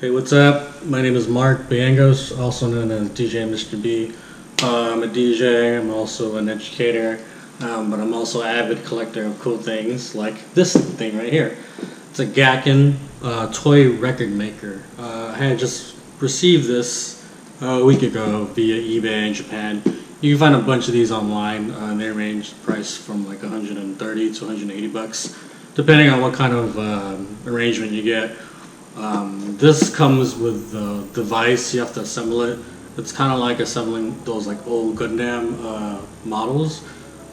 Hey, what's up? My name is Mark Bangos, also known as DJ Mista-B. I'm a DJ, I'm also an educator, but I'm also an avid collector of cool things like this thing right here. It's a Gakken Toy Record Maker. I had just received this a week ago via eBay in Japan. You can find a bunch of these online. They range the price from like 130 to 180 bucks, depending on what kind of arrangement you get. This comes with the device. You have to assemble it. It's kind of like assembling those like old Gundam models,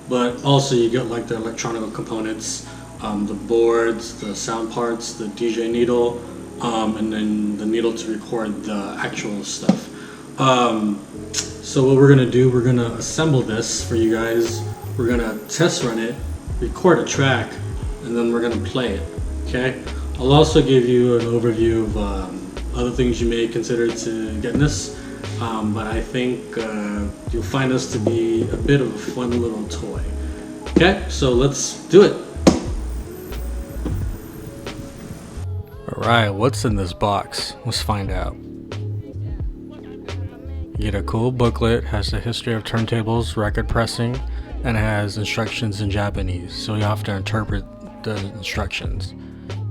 but also you get like the electronic components, the boards, the sound parts, the DJ needle, and then the needle to record the actual stuff. So what we're gonna do, we're gonna assemble this for you guys. We're gonna test run it, record a track, and then we're gonna play it. Okay. I'll also give you an overview of other things you may consider to getting this, but I think you'll find this to be a bit of a fun little toy. Okay, so let's do it. Alright, what's in this box? Let's find out. You get a cool booklet, has the history of turntables, record pressing, and it has instructions in Japanese, so you have to interpret the instructions.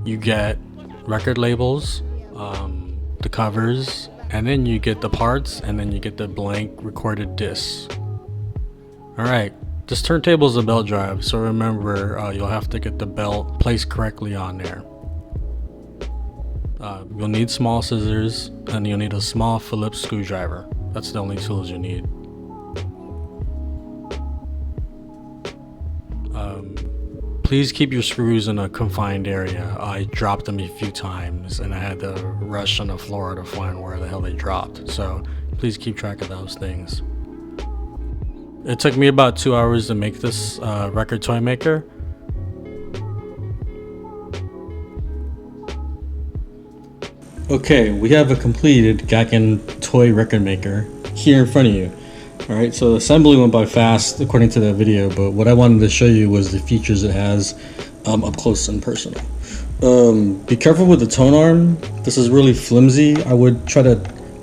You get record labels, the covers, and then you get the parts, and then you get the blank recorded discs. Alright, this turntable is a belt drive, so remember you'll have to get the belt placed correctly on there. You'll need small scissors, and you'll need a small phillips screwdriver. That's the only tools you need. Please keep your screws in a confined area. I dropped them a few times and I had to rush on the floor to find where the hell they dropped. So please keep track of those things. It took me about 2 hours to make this record toy maker. Okay, we have a completed Gakken Toy Record Maker here in front of you. Alright, so the assembly went by fast according to that video, but what I wanted to show you was the features it has up close and personal. Be careful with the tone arm. This is really flimsy. I would try to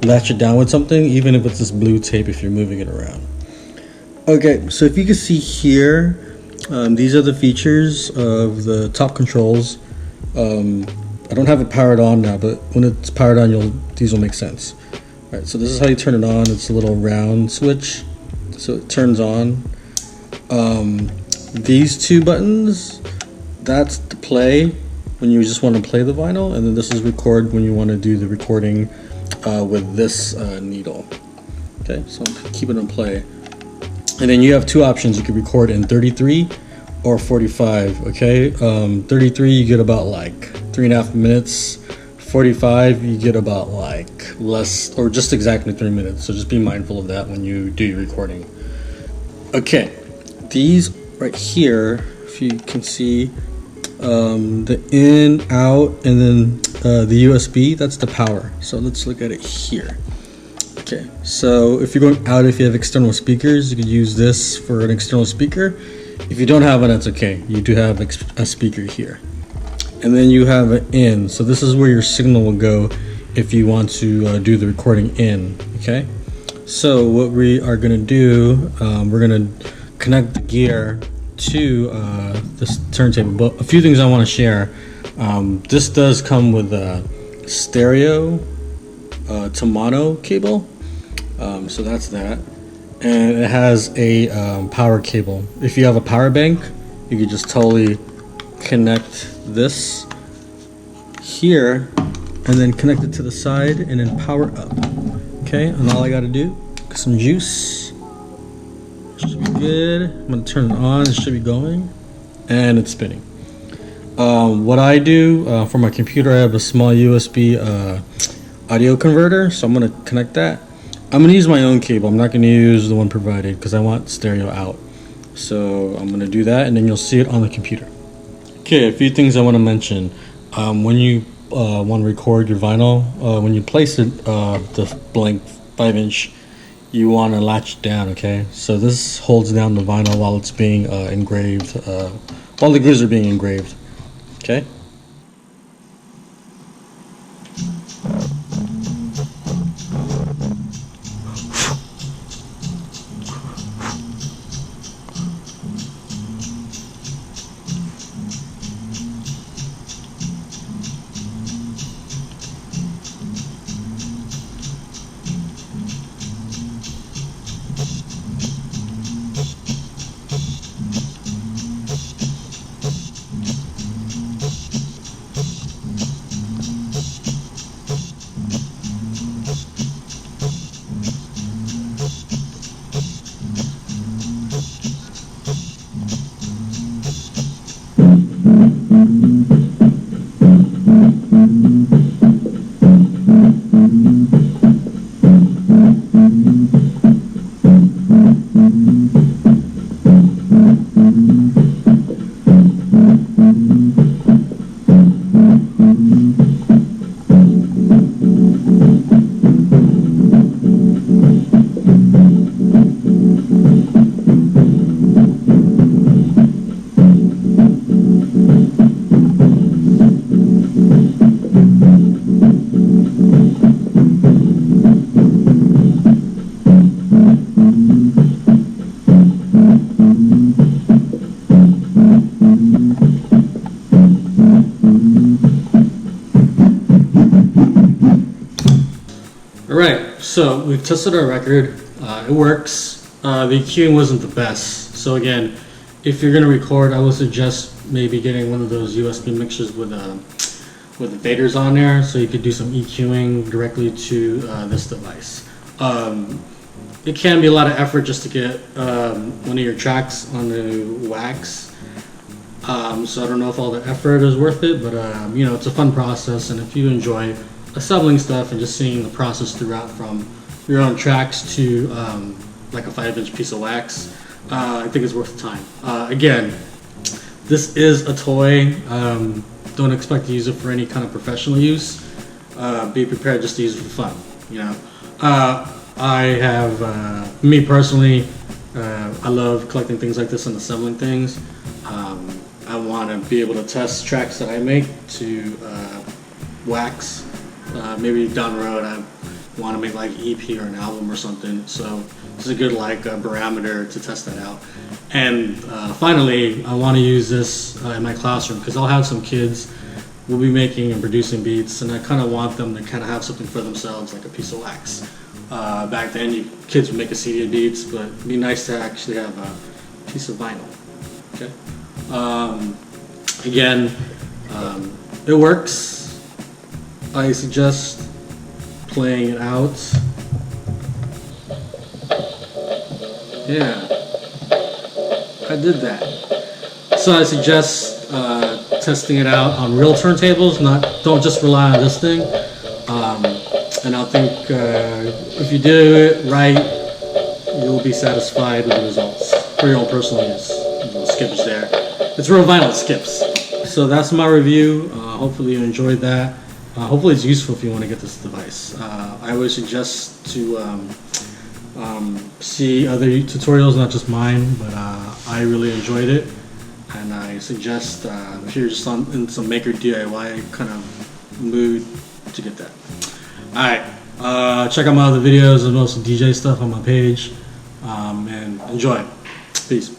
latch it down with something, even if it's this blue tape if you're moving it around. Okay, so if you can see here, these are the features of the top controls. I don't have it powered on now, but when it's powered on, these will make sense. Alright, so this is how you turn it on. It's a little round switch, so it turns on. These two buttons, that's to play when you just want to play the vinyl, and then this is record when you want to do the recording with this needle. Okay, so I'm keeping it on play. And then you have two options. You can record in 33 or 45, okay? 33 you get about like 3.5 minutes. 45 you get about like less, or just exactly 3 minutes, so just be mindful of that when you do your recording. Okay, these right here, if you can see, the in, out, and then the USB, that's the power. So let's look at it here. Okay, so if you're going out, if you have external speakers, you could use this for an external speaker. If you don't have one, that's okay. You do have a speaker here. And then you have an in, so this is where your signal will go if you want to do the recording in. Okay, so what we are going to do, we're going to connect the gear to this turntable. But a few things I want to share. This does come with a stereo to mono cable, so that's that, and it has a power cable. If you have a power bank, you could just totally connect this here and then connect it to the side and then power up. Okay, and all I gotta do, get some juice. Should be good. I'm gonna turn it on. It should be going, and it's spinning. What I do for my computer, I have a small USB audio converter, so I'm gonna connect that. I'm gonna use my own cable. I'm not gonna use the one provided because I want stereo out. So I'm gonna do that, and then you'll see it on the computer. Okay, a few things I want to mention. When you want to record your vinyl, when you place it, the blank 5-inch, you want to latch it down, okay? So this holds down the vinyl while it's being engraved, while the grooves are being engraved, okay? Alright, so we've tested our record. It works. The EQing wasn't the best. So again, if you're going to record, I would suggest maybe getting one of those USB mixers with the faders on there, so you could do some EQing directly to this device. It can be a lot of effort just to get one of your tracks on the wax. So I don't know if all the effort is worth it, but you know, it's a fun process, and if you enjoy assembling stuff and just seeing the process throughout from your own tracks to like a 5-inch piece of wax, I think it's worth the time. Again, this is a toy. Don't expect to use it for any kind of professional use. Be prepared just to use it for fun. You know, I have me personally. I love collecting things like this and assembling things. I want to be able to test tracks that I make to wax. Maybe down the road I want to make like an EP or an album or something. So it's a good like barometer to test that out. And finally, I want to use this in my classroom because I'll have some kids who will be making and producing beats, and I kind of want them to kind of have something for themselves, like a piece of wax. Back then, kids would make a CD of beats, but it'd be nice to actually have a piece of vinyl. Okay. Again, it works. I suggest playing it out. Yeah, I did that. So I suggest testing it out on real turntables. Don't just rely on this thing. And I think if you do it right, you'll be satisfied with the results for your own personal use. Little skips there. It's real vinyl, it skips. So that's my review. Hopefully you enjoyed that. Hopefully it's useful if you want to get this device. I would suggest to see other tutorials, not just mine, but I really enjoyed it. And I suggest if you're just in some maker DIY kind of mood to get that. Alright, check out my other videos and also DJ stuff on my page, and enjoy. Peace.